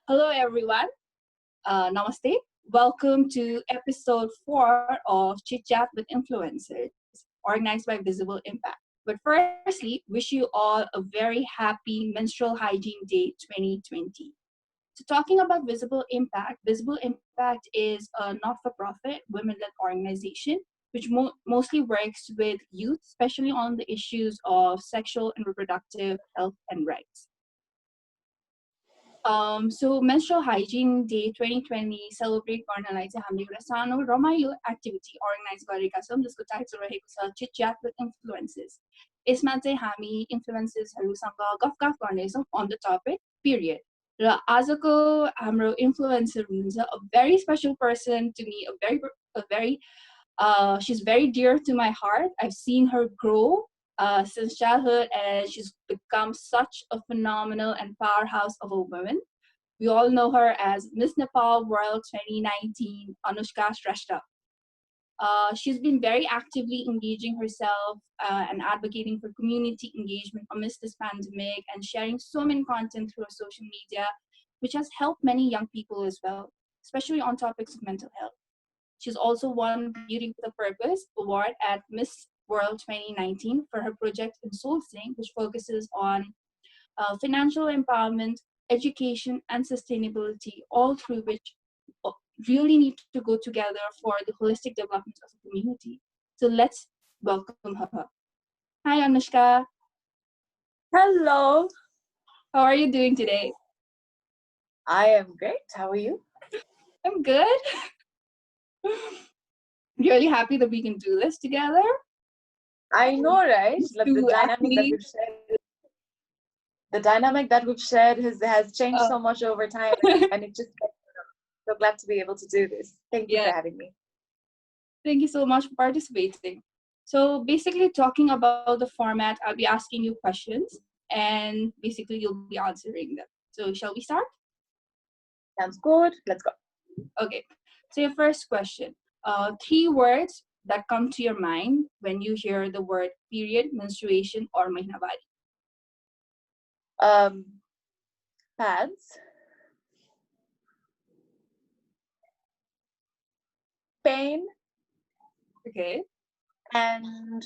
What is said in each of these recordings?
Hello, everyone. Namaste. Welcome to episode 4 of Chit Chat with Influencers, organized by Visible Impact. But firstly, wish you all a very happy Menstrual Hygiene Day 2020. So, talking about Visible Impact is a not for profit, women led organization which mostly works with youth, especially on the issues of sexual and reproductive health and rights. So Menstrual Hygiene Day 2020 celebrate गर्नलाई चाहिँ हामीले एउटा सानो रमाइलो activity organise गरेका छौँ जसको title रहेको छ चिट च्याट विथ इन्फ्लुएन्सेस यसमा चाहिँ हामी इन्फ्लुएन्सेसहरूसँग गफगाफ गर्नेछौँ अन द टपिक पिरियड र आजको हाम्रो इन्फ्लुएन्सर हुनुहुन्छ a very special person to me a very she's very dear to my heart. I've seen her grow since childhood, and she's become such a phenomenal and powerhouse of a woman. We all know her as Miss Nepal World 2019, Anushka Shrestha. She's been very actively engaging herself and advocating for community engagement amidst this pandemic and sharing so many content through social media, which has helped many young people as well, especially on topics of mental health. She's also won Beauty with a Purpose award at Miss World 2019 for her project in Sourcing, which focuses on financial empowerment, education, and sustainability, all through which really need to go together for the holistic development of the community. So let's welcome her. Hi, Anushka. Hello. How are you doing today? I am great. How are you? I'm good. Really happy that we can do this together. I know, right? Like To actually, the dynamic that we've shared has changed uh, so much over time, and it just so glad to be able to do this. Thank you yeah, for having me. thank you so much for participating. So basically, talking about the format, I'll be asking you questions, and basically you'll be answering them. So shall we start? Sounds good. Let's go. Okay. So your first question: three words that come to your mind when you hear the word period, menstruation, or mahnavari. Um, pads, pain, Okay. and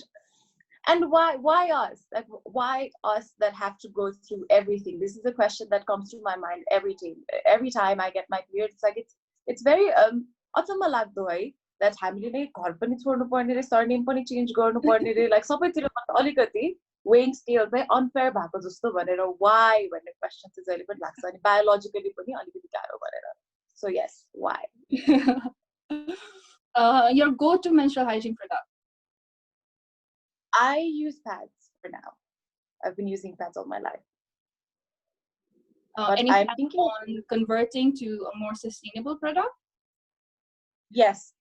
why us? Like why us that have to go through everything? This is a question that comes to my mind every time I get my period. It's like it's very अचम्म लाग्दो है that हामीले नै घर पनि छोड्नु पर्ने रे सरनेम पनि चेन्ज गर्नु पर्ने रे लाइक सबैतिर अलिकति वेइङ स्केल चाहिँ अनफेयर भएको जस्तो भनेर वाइ भन्ने क्वेसन चाहिँ जहिले पनि लाग्छ अनि बायोलोजिकली पनि अलिकति गाह्रो भनेर so yes why Your go-to menstrual hygiene product. I use pads for now. I've been using pads all my life. But Any I'm plan thinking on converting to a more sustainable product? yes.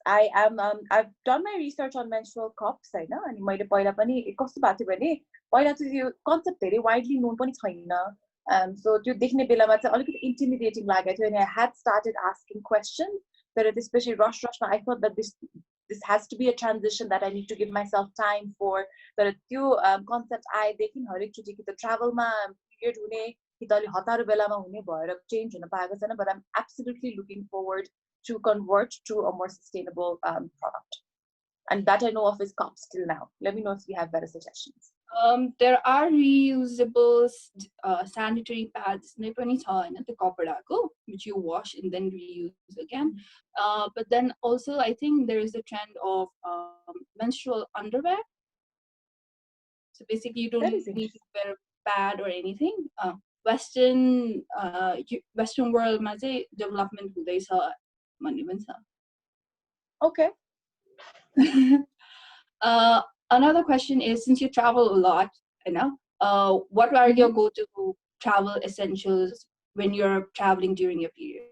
I am I've done my research on menstrual cups हैन अनि मैले पहिला पनि कस्तो भएको थियो भने पहिला चाहिँ यो कन्सेप्ट धेरै वाइडली नोन पनि छैन so त्यो देख्ने बेलामा चाहिँ अलिकति इन्टिमिडेटिङ लागेको थियो अनि I had started asking questions तर त्यसपछि rushमा I thought that this has to be a transition that I need to give myself time for तर त्यो कन्सेप्ट आएदेखि हरेक चोटि कि त ट्राभलमा पिरियड हुने कि त अलि हतारो बेलामा हुने भएर चेन्ज हुन पाएको छैन but I'm absolutely looking forward to convert to a more sustainable product. And that I know of is cups till now. Let me know if you have better suggestions. There are reusable sanitary pads नै पनि छ हैन त्यो कपडाको which you wash and then reuse again. But then also I think there is a trend of menstrual underwear. So basically you don't need to wear a pad or anything. Western world मा चाहिँ development हुँदैछ भन्ने पनि छ. Okay. Another question is, since you travel a lot, you know, what are your go-to travel essentials when you're traveling during your period?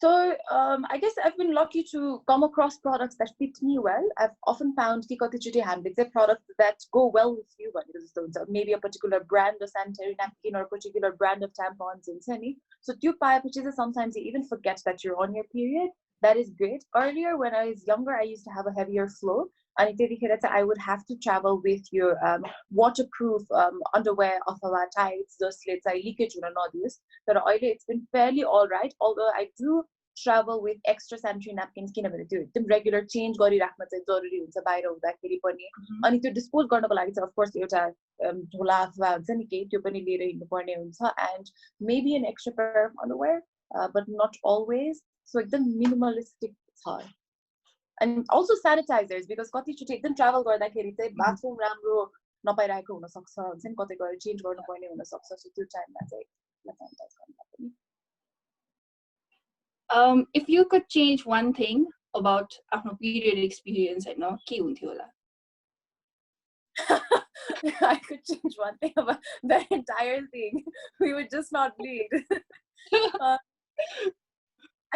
So I guess I've been lucky to come across products that fit me well. I've often found products that go well with you. Maybe a particular brand of sanitary napkin or a particular brand of tampons and semi. So sometimes you even forget that you're on your period. That is great. Earlier, when I was younger, I used to have a heavier flow. अनि त्यतिखेर चाहिँ I would have to travel with your waterproof underwear अथवा tights जसले चाहिँ leakage हुन नदियोस् तर अहिले it's been fairly all right although I do travel with extra sanitary napkins किनभने त्यो एकदम regular change गरिराख्न चाहिँ जरुरी हुन्छ बाहिर हुँदाखेरि पनि अनि त्यो dispose गर्नको लागि चाहिँ of course एउटा झोला अथवा हुन्छ नि केही त्यो पनि लिएर हिँड्नु पर्ने हुन्छ and maybe an extra pair of underwear but not always so एकदम minimalistic छ and also sanitizers because कतिचोटि एकदम travel गर्दाखेरि चाहिँ bathroom राम्रो नपाइरहेको हुन सक्छ हुन्छ नि कतै गएर change गर्नुपर्ने हुन सक्छ so त्यो टाइममा चाहिँ sanitize गर्नु If you could change one thing about आफ्नो period experience हैन के हुन्थ्यो होला I could change one thing about the entire thing. We would just not bleed.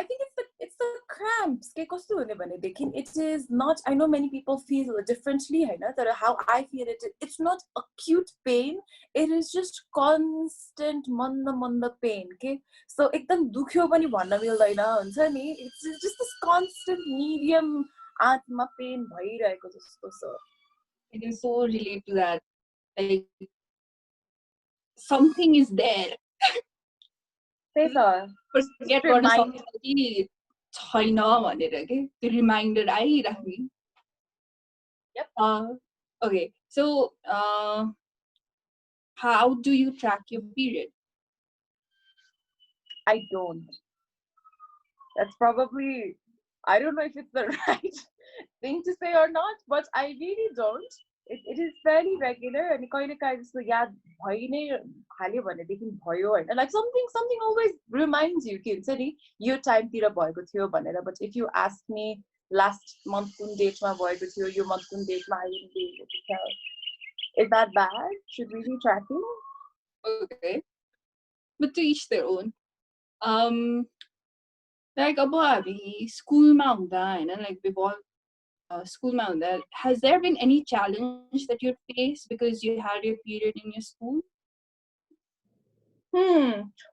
I think it's the cramps. It is not. I know many people feel differently. How I feel it, it's not acute pain. It is just constant manda pain. Okay, so ekdam dukhyo pani bhanna mildaina huncha ni. It's just this constant medium atma pain bhayiraheko jasto छ. I can so relate to that. Like something is there. Forget गर्न सक्छ कि छैन भनेर के त्यो reminder आइराख्ने Okay, so how do you track your period? I don't. That's probably, I don't know if it's the right thing to say or not, but I really don't. It is fairly regular and कहिले काहीँ जस्तो याद भइ नै हाल्यो भनेदेखि भयो हैन like something always reminds you कि हुन्छ नि यो टाइम तिर भएको थियो भनेर but if you ask me last month कुन डेट मा भएको थियो यो month कुन डेट मा I wouldn't be able to tell. Is that bad? Should we be tracking? Okay, but to each their own. Like अब हामी स्कुलमा हुँदा हैन like before school that has there been any challenge that you faced because you had your period in your school?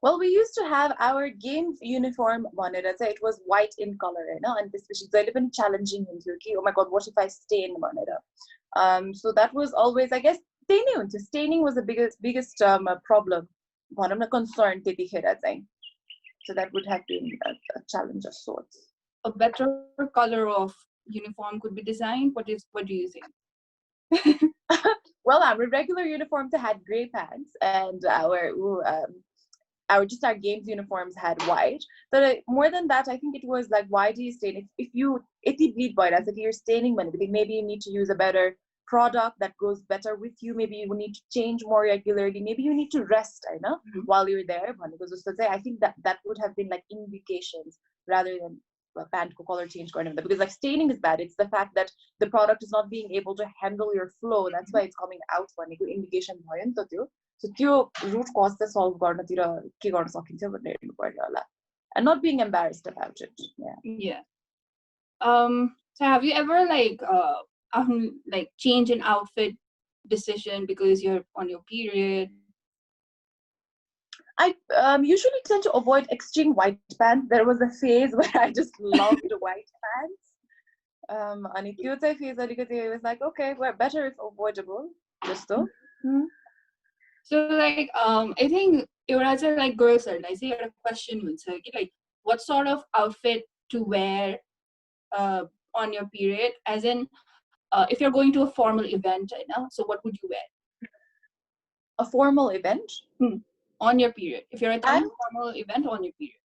Well, we used to have our games uniform भनेर चाहिँ it was white in color Hahn and त्यसपछि जहिले पनि challenging हुन्थ्यो कि oh my god what if I stain भनेर so that was always I guess staining was the biggest problem भनौँ न concern त्यतिखेर चाहिँ so that would have been a challenge of sorts. A better color of uniform could be designed. What do you think? Well, our regular uniforms had gray pants, and our games uniforms had white. But more than that, I think it was like, why do you stain? If you bleed by us, if you're staining, maybe you need to use a better product that goes better with you. Maybe you need to change more regularly. Maybe you need to rest, I know, while you're there. I think that would have been like indications rather than pant color change because like staining is bad. It's the fact that the product is not being able to handle your flow. That's why it's coming out भनेको indication भयो नि त त्यो. So त्यो root cause चाहिँ solve गर्नतिर के गर्न सकिन्छ भनेर हेर्नु पर्यो होला. And not being embarrassed about it. Yeah. So have you ever like change an outfit decision because you're on your period? I usually tend to avoid extreme white pants. There was a phase where I just loved white pants. And it phase it was like, okay, we're better if avoidable. Just so. So like I think एउटा like girls are like a question like what sort of outfit to wear on your period, as in if you're going to a formal event, so what would you wear? A formal event? On your period. If you're attending a formal event on your period.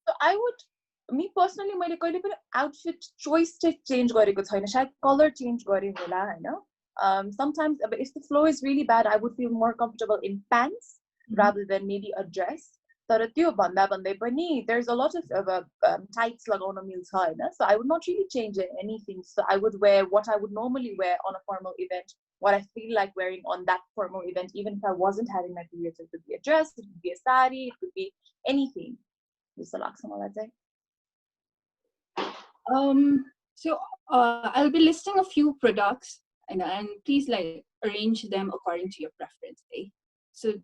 So I would, me personally, मैले कहिले पनि outfit choice change गरेको छैन. सायद color change गरे होला हैन. Sometimes if the flow is really bad, I would feel more comfortable in pants rather than maybe a dress. तर त्यो भन्दा भन्दै पनि there's a lot of tights लगाउन मिल्छ हैन. So I would not really change anything. So I would wear what I would normally wear on a formal event, what I feel like wearing on that formal event, even if I wasn't having my period. So it could be a dress, it could be a sari, it could be anything. Just so I'll be listing a few products and please like arrange them according to your preference. Okay? So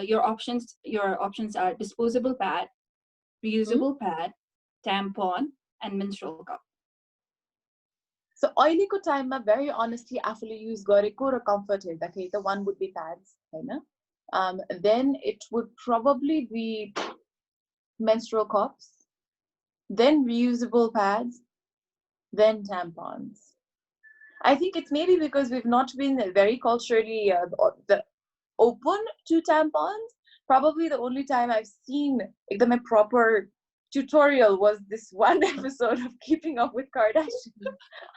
your options are disposable pad, reusable pad, tampon, and menstrual cup. So अहिलेको टाइममा very honestly आफूले use गरेको र comfort हेर्दाखेरि त one would be pads Hahn. Then it would probably be menstrual cups, then reusable pads, then tampons. I think it's maybe because we've not been very culturally open to tampons. Probably the only time I've seen a proper tutorial was this one episode of Keeping Up with Kardashians,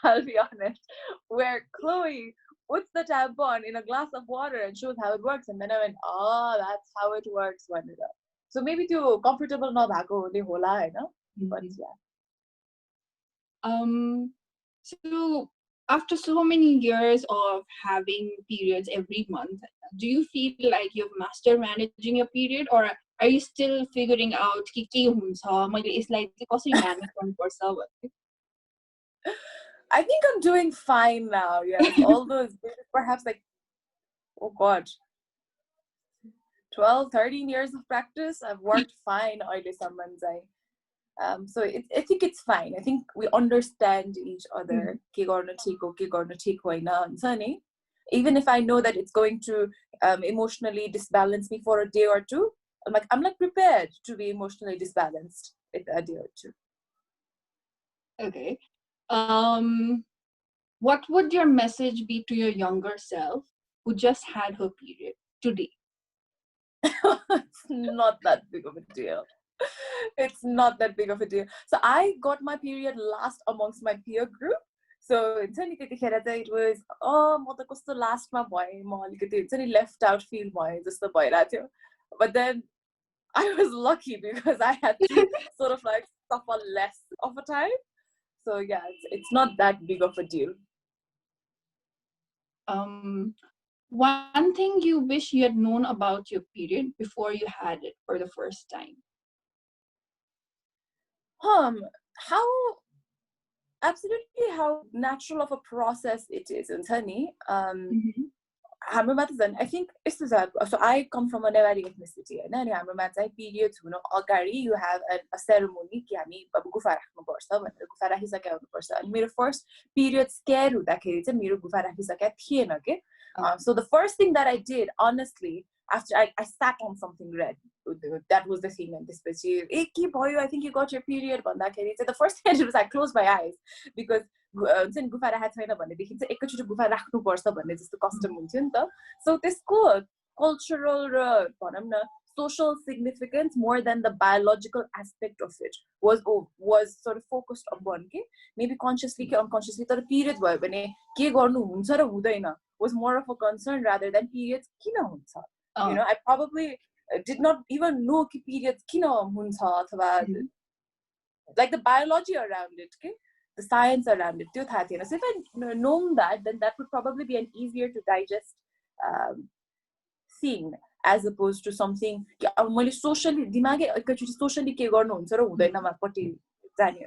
I'll be honest, where Chloe puts the tampon in a glass of water and shows how it works. And then I went, oh, that's how it works. So maybe too comfortable na bhako hole hola, but yeah. So after so many years of having periods every month, do you feel like you've mastered managing your period, or are you still figuring out ke huncha maile यसलाई चाहिँ कसरी manage गर्नुपर्छ भन्ने? I think I'm doing fine now. Yes, all those perhaps like, oh god, 12, 13 years of practice, I've worked fine. So I think it's fine. I think we understand each other. Even if I know that it's going to emotionally disbalance me for a day or two, I'm like prepared to be emotionally disbalanced with a day or two. Okay. What would your message be to your younger self who just had her period today? It's not that big of a deal. It's not that big of a deal. So I got my period last amongst my peer group. So it was, oh, म त कस्तो लास्टमा भएँ, म अलिकति हुन्छ नि left out feel भएँ जस्तो भइरहेको थियो. But then I was lucky because I had to sort of like suffer less of a time. So yeah, it's not that big of a deal. One thing you wish you had known about your period before you had it for the first time? How natural of a process it is, Anthony. I think so I come from a Nepali ethnicity, and periods you have a ceremony कि हामी अब गुफा राख्नुपर्छ भनेर गुफा राखिसकेको हुनुपर्छ. अनि मेरो first period scare हुँदाखेरि चाहिँ मेरो गुफा राखिसकेको थिएन के. So the first thing that I did, honestly, after I sat on something red, that was the thing. And this I think you got your period. The first thing I did was I closed my eyes because गुफा राखेको छैन भनेदेखि चाहिँ एकैचोटि गुफा राख्नुपर्छ भन्ने जस्तो कस्टम हुन्थ्यो नि त. So त्यसको cultural र भनौँ न social significance more than the biological aspect of it was sort of focused upon के maybe consciously कि unconsciously तर period भयो भने के गर्नु हुन्छ र हुँदैन was more of a concern rather than periods किन हुन्छ. You know, I probably did not even know कि periods किन हुन्छ अथवा like the biology around it, okay? The science around it. So if I known that, then that would probably be an easier to digest thing as opposed to something socially socially के गर्नु हुन्छ र हुँदैनमा पट्टि जाने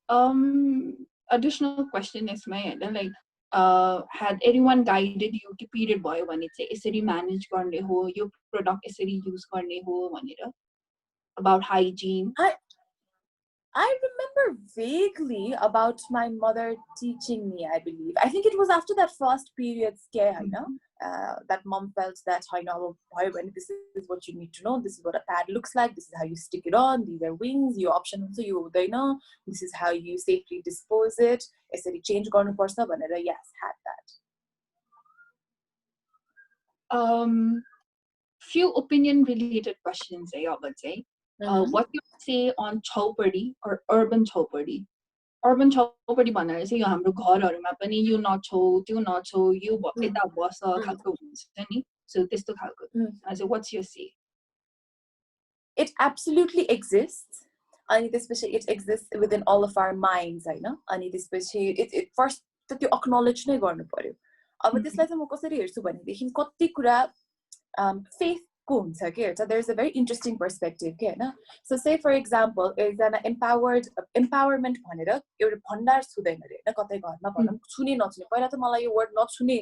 हुन्छ. Additional question is like had anyone guided you कि period भयो भने चाहिँ यसरी manage गर्ने हो, यो product यसरी use गर्ने हो भनेर, about hygiene? I remember vaguely about my mother teaching me, I believe. I think it was after that first period scare, you know, that mom felt that, this is what you need to know, this is what a pad looks like, this is how you stick it on, these are wings, your option, so you know, this is how you safely dispose it. Change yes, had that. Few opinion related questions, I would say. What you say on chowpadi or urban chowpadi? Urban chowpadi भनेर चाहिँ यो हाम्रो घरहरुमा पनि यो नछौ त्यो नछौ यो यता बस खालको हुन्छ नि, so त्यस्तो खालको. So what's your say? It absolutely exists. अनि त्यसपछि it exists within all of our minds, हैन. अनि त्यसपछि it first त्यो acknowledge नै गर्नु पर्यो. अब त्यसलाई चाहिँ म कसरी हेर्छु भनेदेखि कति कुरा faith so there's a very interesting perspective. So say for example, is an empowerment भनेर एउटा भण्डार छुदैन रे हैन कतै घरमा भनौं छुने नछुने पहिला त मलाई यो वर्ड नछुने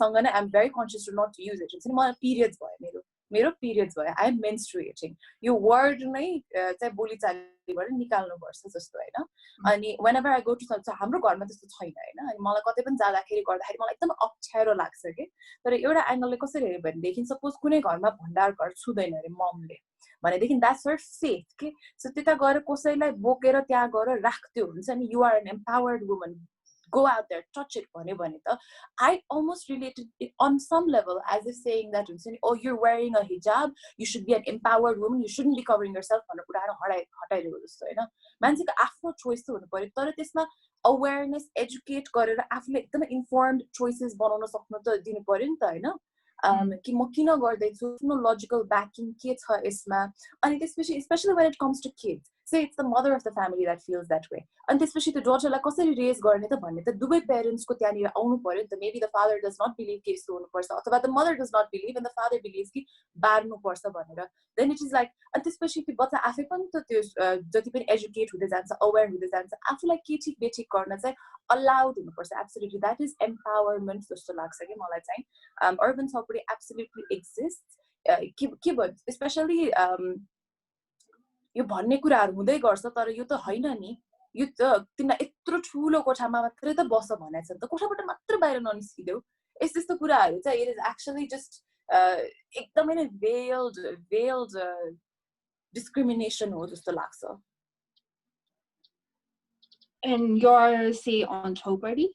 सँग नै I'm very conscious to not to use it. मलाई periods भयो मेरो मेरो पिरियड्स भयो, आई एम मेन्स्ट्रुएटिङ, यो वर्ड नै चाहिँ बोलीचालीबाट निकाल्नुपर्छ जस्तो होइन. अनि whenever I go to हाम्रो घरमा त्यस्तो छैन होइन. अनि मलाई कतै पनि जाँदाखेरि गर्दाखेरि मलाई एकदम अप्ठ्यारो लाग्छ कि. तर एउटा एङ्गलले कसरी हेऱ्यो भनेदेखि सपोज कुनै घरमा भण्डार घर छुँदैन अरे ममले भनेदेखि द्याट्स हर फेथ कि. सो त्यता गएर कसैलाई बोकेर त्यहाँ गएर राख्थ्यो हुन्छ नि, you are an empowered woman, go out there, touch it. I almost related it on some level as if saying that, oh, you're wearing a hijab, you should be an empowered woman, you shouldn't be covering yourself. मान्छेको आफ्नो चोइस त हुनु पर्यो, तर त्यसमा awareness educate गरेर आफूले एकदमै इन्फर्मड चोइसेस बनाउन सक्नु त दिनु पर्यो नि त होइन. कि म किन गर्दैछु, आफ्नो लजिकल ब्याकिङ के छ यसमा. अनि त्यसपछि specially when it comes to kids, say it's the mother of the family that feels that way, अनि त्यसपछि त्यो डटरलाई कसरी रेज गर्ने त भन्ने त दुवै पेरेन्ट्सको त्यहाँनिर आउनु पर्यो नि त. Maybe the father does not believe कि यस्तो हुनुपर्छ, अथवा the mother does not believe and the father believe कि बार्नुपर्छ भनेर. देन इट इज लाइक, अनि त्यसपछि त्यो बच्चा आफै पनि त त्यो जति पनि एजुकेट हुँदै जान्छ, अवेर हुँदै जान्छ, आफूलाई के ठिक बेठिक गर्न चाहिँ अलाउड हुनुपर्छ. एब्सोल्युटली द्याट इज एम्पावरमेन्ट जस्तो लाग्छ कि मलाई चाहिँ. Urban support absolutely exist. के भन्छ स्पेसली यो भन्ने कुराहरू हुँदै गर्छ, तर यो त होइन नि, यो त तिमीलाई यत्रो ठुलो कोठामा मात्रै त बस भनेको छ नि त, कोठाबाट मात्र बाहिर ननिस्किदेऊ. यस्तो कुराहरू चाहिँ इट इज एक्चुअली जस्ट एकदमै नै veiled discrimination हो जस्तो लाग्छ. And your say on chopari?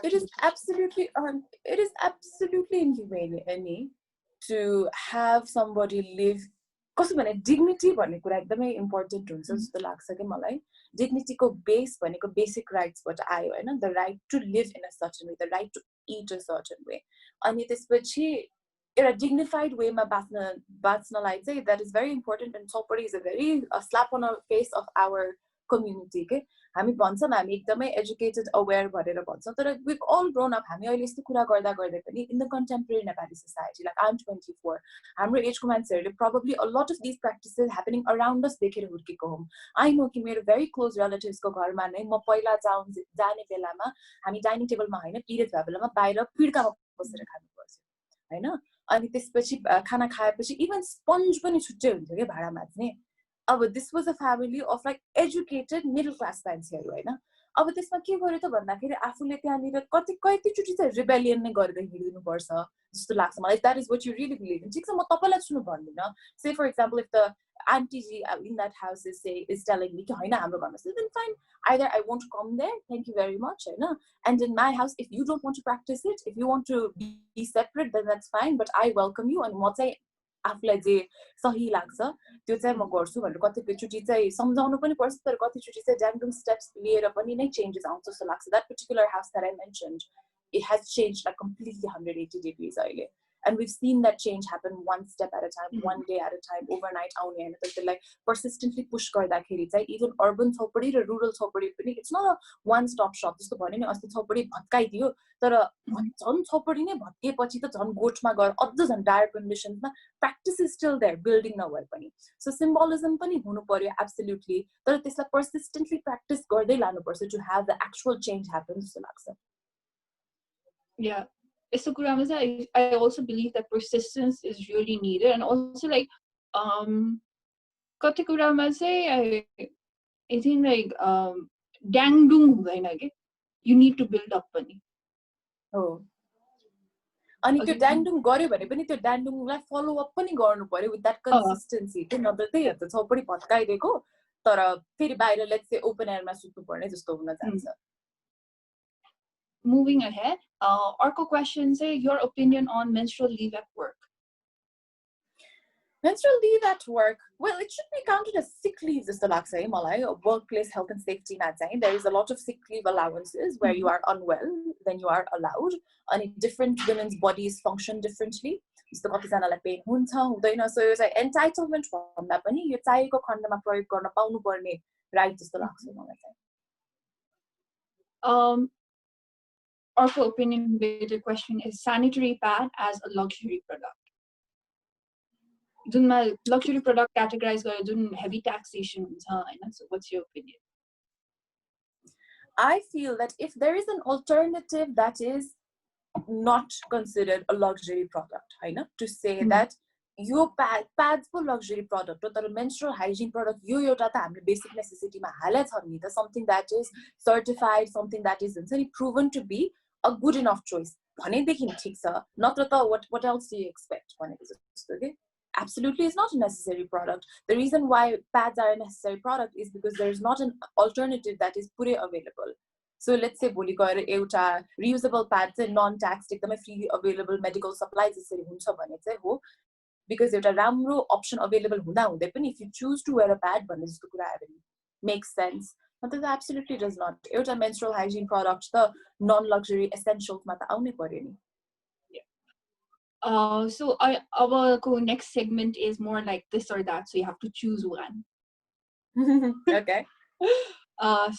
It is absolutely inhumane to have somebody live. कस्तो भने डिग्निटी भन्ने कुरा एकदमै इम्पोर्टेन्ट हुन्छ जस्तो लाग्छ कि मलाई. डिग्निटीको बेस भनेको बेसिक राइट्सबाट आयो होइन. The right to live in a certain way, the right to eat a certain way. अनि त्यसपछि एउटा डिग्निफाइड वेमा बाँच्नलाई चाहिँ that is very important. And Chaupadi is a very slap on a face of our community के. हामी भन्छौँ हामी एकदमै एजुकेटेड अवेर भनेर भन्छौँ, तर विभ अल ग्रोन अप. हामी अहिले यस्तो कुरा गर्दा गर्दै पनि in the contemporary Nepali society, like आइम 24, हाम्रो एजको मान्छेहरूले probably a lot of these practices happening around us देखेर हुर्केको हौँ. आई नो कि मेरो भेरी क्लोज रिलेटिभ्सको घरमा नै म पहिला जाने बेलामा हामी डाइनिङ टेबलमा होइन, पिरियड भएको बेलामा बाहिर पिड्कामा बसेर खानु पर्थ्यो होइन. अनि त्यसपछि खाना खाएपछि इभन स्पन्ज पनि छुट्टै हुन्थ्यो क्या भाँडा माझ्ने. अब this was a family of like educated middle class मान्छेहरू होइन. अब त्यसमा के गर्यो त भन्दाखेरि आफूले त्यहाँनिर कतिचोटि चाहिँ रिबेलियन नै गरेर हिँडिदिनुपर्छ जस्तो लाग्छ मलाई. That is what you really believe in. ठिक छ, म तपाईँलाई छुनु भन्दिनँ. Say for example if the आन्टीजी in that house is telling me कि होइन हाम्रो घरमा छ, then fine, either I want to come there, thank you very much होइन. And in my house if you don't want to practise it, if you want to be separate, then that's fine, but I welcome यु. अनि म चाहिँ आफूलाई जे सही लाग्छ त्यो चाहिँ म गर्छु भनेर कतिचोटि चाहिँ सम्झाउनु पनि पर्छ. तर कतिचोटि चाहिँ ड्यान्डुम स्टेप्स लिएर पनि नै चेन्जेस आउँछ जस्तो लाग्छ. That particular house that I mentioned, it has changed like completely 180 degrees अहिले. And we've seen that change happen one step at a time, one day at a time, overnight आउने होइन. तर त्यसलाई persistently push गर्दाखेरि चाहिँ even urban छोपडी र rural छोपडी पनि it's not a one stop shop. जस्तो भन्यो नि अस्ति छोपडी भत्काइदियो, तर झन् छोपडी नै भत्किएपछि त झन् गोठमा गएर अझ झन् Dyer कन्डिसन्समा practice is still there, building नभए पनि. So symbolism पनि हुनु पर्यो absolutely, तर त्यसलाई persistently practice गर्दै लानुपर्छ to have the actual change happen जस्तो लाग्छ. Yeah, यस्तो कुरामा चाहिँ I also believe that persistence is really needed, and also like कति कुरामा चाहिँ I think like ड्याङडुङ हुँदैन के, you need to build up पनि. हो, अनि त्यो ड्याङडुङ गर्यो भने पनि त्यो ड्याङडुङलाई फलो अप पनि गर्नु पर्यो विथ द्याट कन्सिस्टेन्सी. त्यो नत्र त्यही हो त छोपडी भत्काइदिएको तर फेरि बाहिर लेट्स से ओपन एयरमा सुत्नु पर्ने जस्तो हुन जान्छ. Moving ahead, अर्को question say your opinion on menstrual leave at work. Menstrual leave at work, well, it should be counted as sick leave जस्तो लाग्छ है मलाई. Workplace health and safety मा चाहिँ there is a lot of sick leave allowances where you are unwell, then you are allowed. अनि different women's bodies function differently. जस्तो कतिजनालाई pen हुन्छ हुँदैन, सो यो चाहिँ एन्टाइटलमेन्ट भन्दा पनि यो चाहिएको खण्डमा प्रयोग गर्न पाउनु पर्ने राइट जस्तो लाग्छ मलाई चाहिँ. Our opinion related question is sanitary pad as a luxury product. जुनमा luxury product categorized गरेर जुन heavy taxation हुन्छ हैन, so what's your opinion? I feel that if there is an alternative that is not considered a luxury product, होइन? To say that yo pads को luxury product हो, तर menstrual hygiene product यो एउटा त हामीले basic necessity मा हाले छ नि त, something that is certified, something that is proven to be a good enough choice. भनेदेखि ठिक छ, नत्र त what else do you expect? भनेको जस्तो के absolutely is not a necessary product. The reason why pads are a necessary product is because there is not an alternative that is पुरै available. So let's say भोलि गएर एउटा reusable pad चाहिँ non-taxed एकदमै free available medical supplies यसरी हुन्छ भने चाहिँ हो, because एउटा राम्रो option available हुँदा हुँदै पनि if you choose to wear a pad भन्ने जस्तो कुराहरू makes sense. But that absolutely does not. एउटा menstrual hygiene product त non-luxury essentials मा त आउनै पर्यो नि. So our next segment is more like this or that, so you have to choose one. Okay.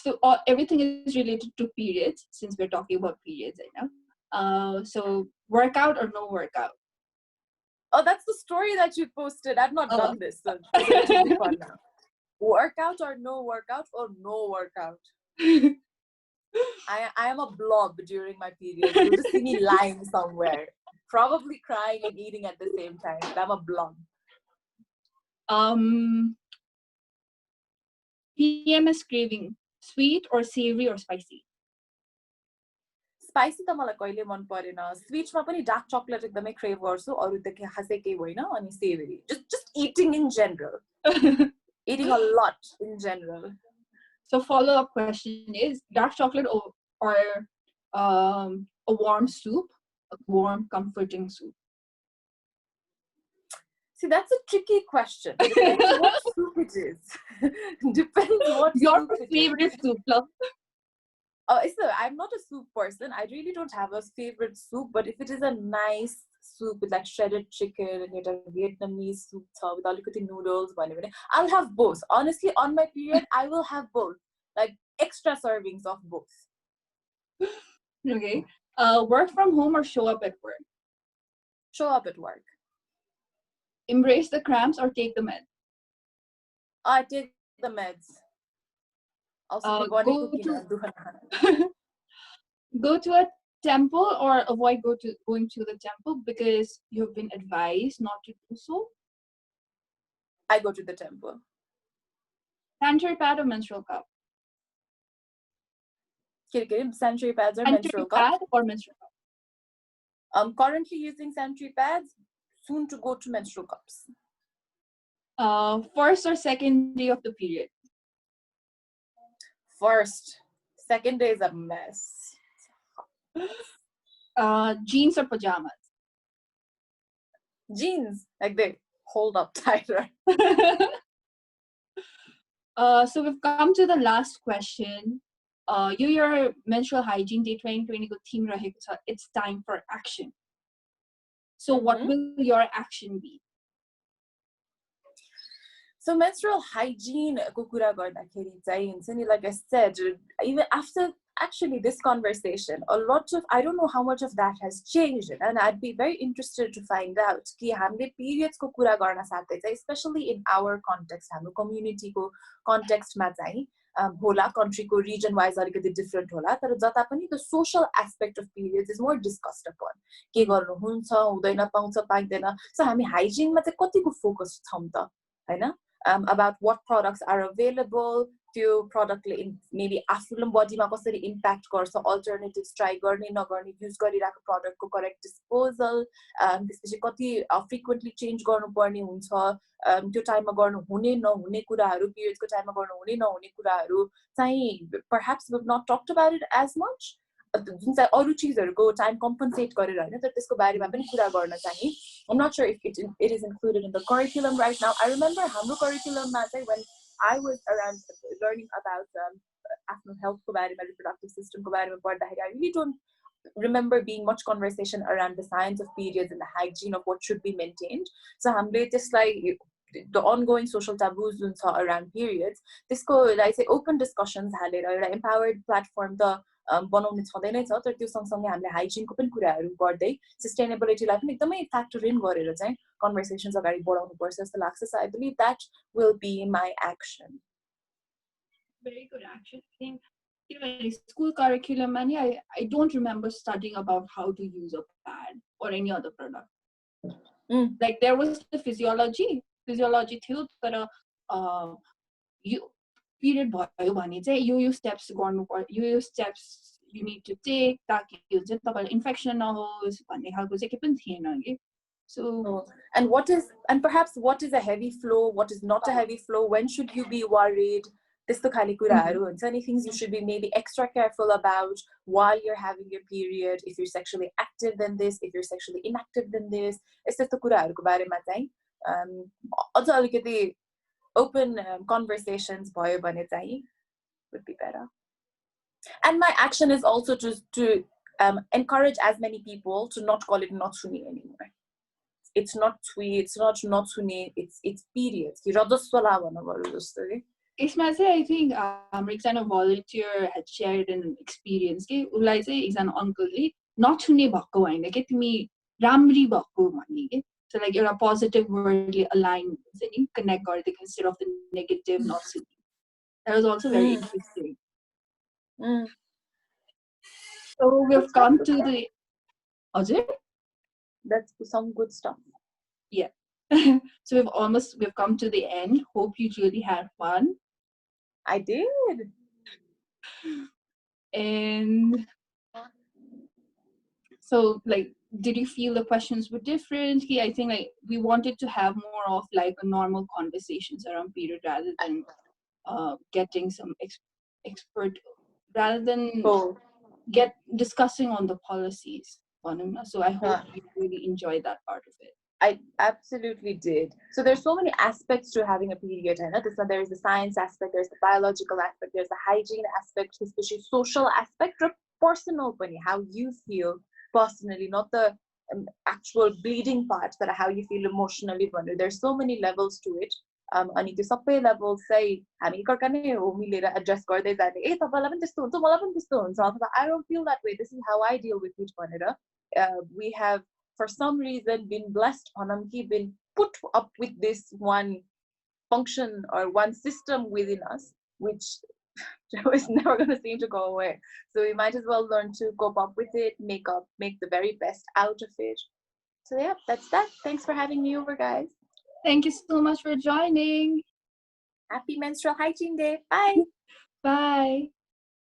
So everything is related to periods, since we're talking about periods right now. So workout or no workout? Oh, that's the story that you posted. I've not done this, so it's going to be fun now. Workout or no workout or no workout? I am a blob during my period. You'll just see me lying somewhere, probably crying and eating at the same time. But I'm a blob. PMS craving, sweet or savory or spicy? Spicy त मलाई कहिले मन परेन. Sweet मा पनि dark chocolate एकदमै crave गर्छु, अरु त के खासै केही होइन, अनि savory. Just eating in general. Eating a lot in general. So follow-up question is dark chocolate or a warm soup, a warm comforting soup? See, that's a tricky question. Depends what soup it is. Depends what your soup it favorite is. soup, love. I'm not a soup person. I really don't have a favorite soup, but if it is a nice soup with like shredded chicken and a Vietnamese soup with alikati noodles, I'll have both. Honestly, on my period, I will have both. Like extra servings of both. Okay. Work from home or show up at work? Show up at work. Embrace the cramps or take the meds? I take the meds. Also, go to a temple or avoid going to the temple because you've been advised not to do so? I go to the temple. Sanitary pad or menstrual cup? Sanitary pads or menstrual cup? Sanitary pad or menstrual cup? I'm currently using sanitary pads, soon to go to menstrual cups. First or second day of the period? First. Second day is a mess. Jeans or pajamas? Jeans, like they hold up tighter. So we've come to the last question. Your menstrual hygiene day 2020 ko theme raheko cha, it's time for action. So what will your action be? So menstrual hygiene ko kura gardakheri चाहिँ like I said, even after actually this conversation, a lot of, I don't know how much of that has changed, and I'd be very interested to find out कि हामीले periods को कुरा गर्न साथै चाहिँ, especially in our context, हाम्रो community को context मा चाहिँ होला, country को region wise अलिकति different होला, तर जता पनि the social aspect of periods is more discussed upon. के गर्नु हुन्छ, हुँदैन, पाउँछ, पाइदैन. So हामी hygiene मा चाहिँ कतिको focus छौं त, हैन? About what products are available, त्यो productले maybe आफ्नो bodyमा कसरी impact गर्छ, alternatives try गर्ने नगर्ने, use गरिरहेको productको correct disposal, त्यसपछि कति frequently change गर्नुपर्ने हुन्छ, त्यो टाइममा गर्नु हुने नहुने कुराहरू, periodको टाइममा गर्नु हुने नहुने कुराहरू चाहिँ perhaps we've not talked about it as much. जुन चाहिँ अरु चीजहरुको टाइम कम्पनसेट गरेर हैन, तर त्यसको बारेमा पनि कुरा गर्न चाहिँ I'm not sure if it is included in the curriculum right now. I remember हाम्रो curriculum मा चाहिँ when I was around learning about आफ्नो health को बारेमा, reproductive system को बारेमा पढ्दाखेरि, I really don't remember being much conversation around the science of periods and the hygiene of what should be maintained. So हामीले त्यसलाई the ongoing social taboos around periods, त्यसको like say open discussions हालेर एउटा empowered platform त बनाउने छँदै नै छ, तर त्यो सँगसँगै हामीले हाइजिनको पनि कुराहरू गर्दै सस्टेनेबिलिटीलाई पनि एकदमै फ्याक्टर इन गरेर चाहिँ कन्भर्सेसन्स अगाडि बढाउनु पर्छ जस्तो लाग्छ. So I believe that will be my action. Very good action. I think School curriculum, and I don't remember studying about how to use a pad or any other product. Like there was the physiology थियो तर you period भयो भने चाहिँ यो steps गर्नु पर्यो यो steps you need to take ताकि हुन्छ नि तपाईलाई इन्फेक्सन नहोस् भन्ने खालको चाहिँ के पनि थिएन के. So and perhaps what is a heavy flow, what is not a heavy flow, when should you be worried, त्यस्तो खाले कुराहरु हुन्छ नि, things you should be maybe extra careful about while you're having your period, if you're sexually active than this, if you're sexually inactive than this, यस्तो कुराहरुको बारेमा चाहिँ अझ अलिकति open conversations भयो भने चाहिँ would be better. And my action is also to encourage as many people to not call it notsuni anymore. It's not twee, it's not notsuni, it's periods. यसमा चाहिँ I think हाम्रो एकजना volunteer had shared an experience के उलाई चाहिँ एकजना अङ्कलले नछुने भएको हैन के तिमी राम्री भएको भन्ने के. So like you're a positive wordly aligned and connect gardic instead of the negative not to. That was also very interesting. So we've come to the Ajay? That's some good stuff. Yeah. So we've come to the end. Hope you really had fun. I did. And so like did you feel the questions were different? I think like we wanted to have more of like a normal conversations around period rather than getting some expert rather than discussing on the policies. So I hope you really enjoyed that part of it. I absolutely did. So there's so many aspects to having a period. There is the science aspect, there's the biological aspect, there's the hygiene aspect, especially social aspect, or personal, how you feel personally, not the actual bleeding part, but how you feel emotionally. There's so many levels to it. अनि त्यो सबै level चाहिँ हामी एकअर्का नै हो मिलेर address गर्दै जाने ए तपाईलाई पनि त्यस्तो हुन्छ मलाई पनि त्यस्तो हुन्छ अथवा I don't feel that way, this is how I deal with it भनेर we have for some reason been blessed been put up with this one function or one system within us which is never going to seem to go away, so we might as well learn to cope up with it, make the very best out of it. So yeah, that's that. Thanks for having me over, guys. Thank you so much for joining. Happy Menstrual Hygiene Day. Bye. Bye.